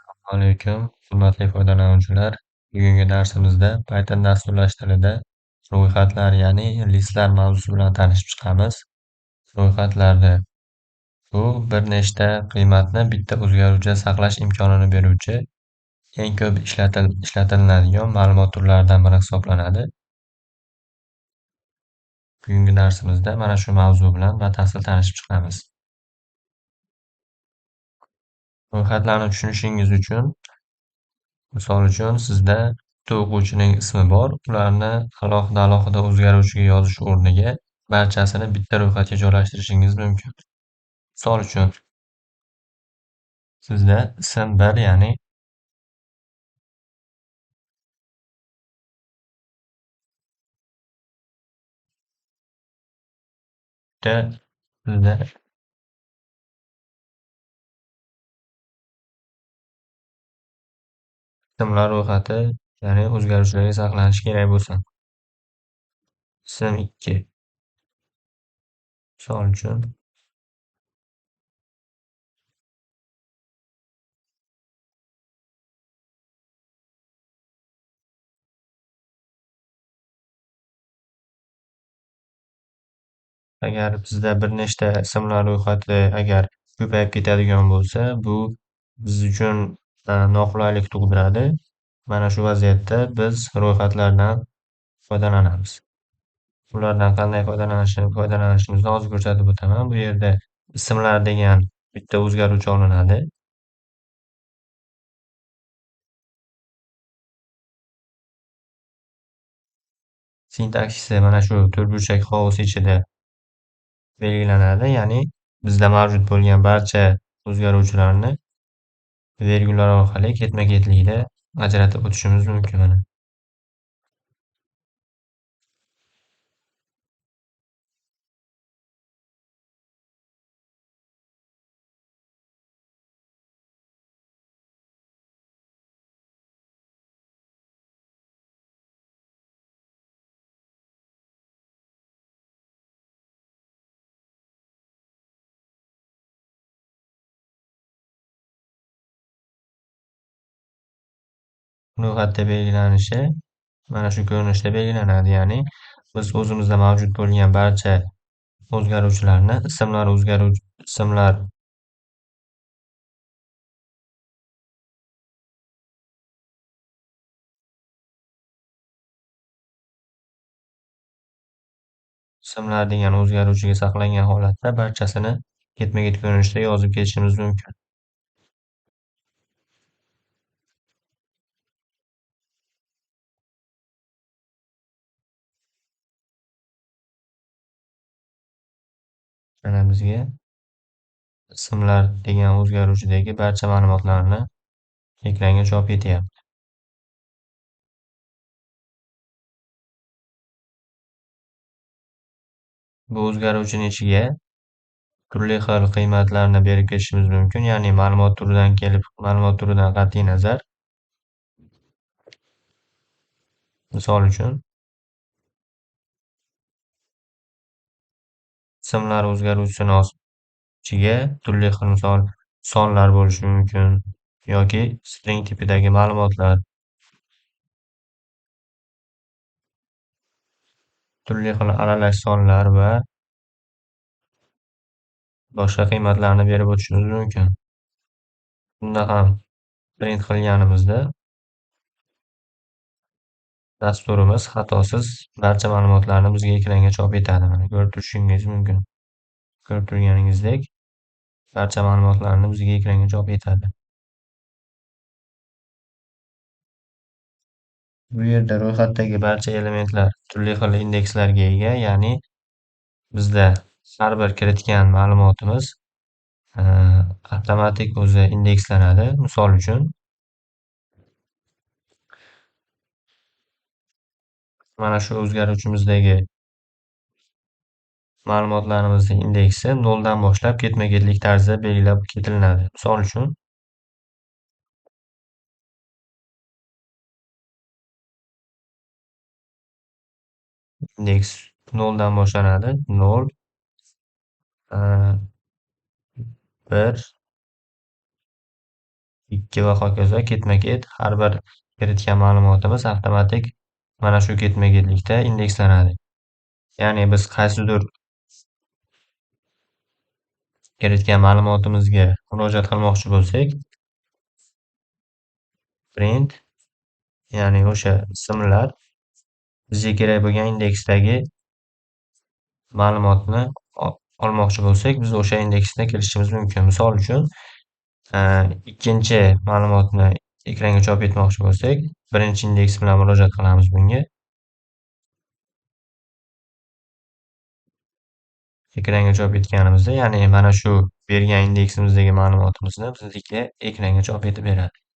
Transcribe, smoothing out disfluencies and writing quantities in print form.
Assalomu alaykum, hurmatli foydalanuvchilar. Bugungi darsimizda Python dasturlash tilida ro'yxatlar, ya'ni listlar mavzusi bilan tanishib chiqamiz. Ro'yxatlarda bu bir nechta qiymatni bitta o'zgaruvchida saqlash imkonini beruvchi eng ko'p ishlatiladigan ma'lumot turlaridan biri hisoblanadi. Bugungi darsimizda mana shu mavzu bilan batafsil tanishib chiqamiz. Ro'yxatlarni tushunishingiz uchun, misol uchun, sizda bitta o'quvchining ismi bor. Ularni alohida o'zgaruvchiga yozish o'rniga barchasini bitta ro'yxatga joylashtirishingiz mumkin. Misol uchun, sizda ism 1, ya'ni sizda ismlar ro'yxati, ya'ni o'zgaruvchilarga saqlanishi kerak bo'lsa, ism 2, misol uchun, agar bizda bir nechta ismlar ro'yxati agar ko'payib ketadigan bo'lsa, bu biz uchun noqulaylik tug'diradi. Mana shu vaziyatda biz ro'yxatlardan foydalanamiz. Ulardan qanday foydalanishimizni hozir ko'rsatib o'taman. Bu yerda ismlar degan bitta o'zgaruvchi olinadi. Sintaksisi mana shu to'rtburchak hovuz ichida belgilanadi. Ya'ni bizda mavjud bo'lgan barcha o'zgaruvchilarni vergullar orqali ketma-ketlikda ajratib o'tishimiz mumkin mana. Ro'yxatda belgilanishi mana shu ko'rinishda belgilanadi. Ya'ni biz o'zimizda mavjud bo'lgan barcha o'zgaruvchilarni ismlar degan o'zgaruvchiga saqlangan holatda barchasini ketma-ket ko'rinishda yozib ketishimiz mumkin. Mana bizga ismlar degan o'zgaruvchidagi barcha ma'lumotlarni ekranga chop etyapti. Bu o'zgaruvchini ichiga turli xil qiymatlarni berib ketishimiz mumkin. Ya'ni ma'lumot turidan qat'iy nazar, misol uchun, ismlar o'zgaruvchisini ichiga turli xil sonlar bo'lishi mumkin yoki string tipidagi ma'lumotlar, turli xil aralash sonlar va boshqa qiymatlarni berib o'tishimiz mumkin. Bunda ham print qilganimizda dasturimiz xatosiz barcha ma'lumotlarni bizga ekranga chop etadi. Mana ko'rib turishingiz mumkin. Ko'rib turganingizdek barcha ma'lumotlarni bizga ekranga chop etadi. Bu yerda ro'yxatdagi barcha elementlar turli xil indekslarga ega, ya'ni bizda har bir kiritgan ma'lumotimiz avtomatik o'zi indekslanadi. Misol uchun, mana shu o'zgaruvchimizdagi ma'lumotlarimizni indeksi 0 dan boshlab ketma-ketlik tarzda belgilab ketilinadi. Misol uchun, indeks 0 dan boshlanadi. 0, 1, 2 va hokazo ketma-ket har bir kiritgan ma'lumotimiz avtomatik mana shu ketma-ketlikda indekslanadi. Ya'ni biz qaysidir kiritgan ma'lumotimizga murojaat qilmoqchi bo'lsak, print, ya'ni o'sha ismlar bizga kerak bo'lgan indeksdagi ma'lumotni olmoqchi bo'lsak, biz o'sha indeksda kirishimiz mumkin. Misol uchun, ikkinchi ma'lumotni ekranga chop etmoqchi bo'lsak, birinchi indeks bilan murojaat qilamiz bunga. Ekranga chop etganimizda, ya'ni mana shu bergan indeksimizdagi ma'lumotimizni bizga ekranga chop etib beradi.